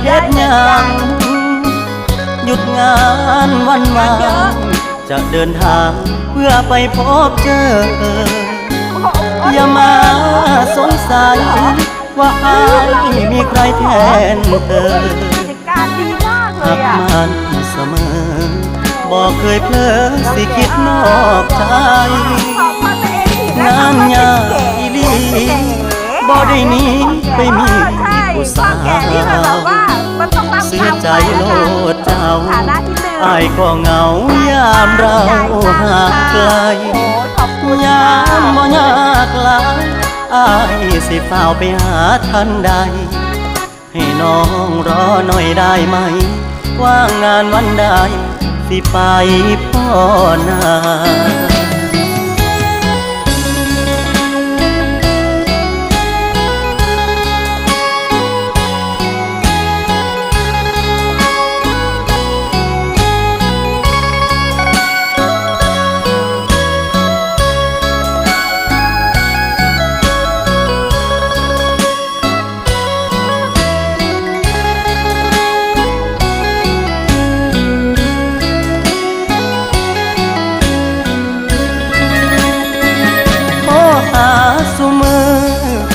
เฮ็ดหยังหยุดงานวันวานจะเดินทางเพื่อไปพบเจออย่ามาสงสัยว่าอายมีใครแทนเธอการดีมากเล หั ย ก อ่ะ มันเสมอบอกเคยเพลอสิคิดนอกใจงานยากอีหลีบ่ได้หนีไปมีผู้สาวเสียใจโลดเจ้าอายก็เหงายามเราห่างไกลยามบ่ยากหลายอายสิเฝ้าไปหาทันใดให้น้องรอหน่อยได้ไหมว่างงานวันใดสิไปพ่อนา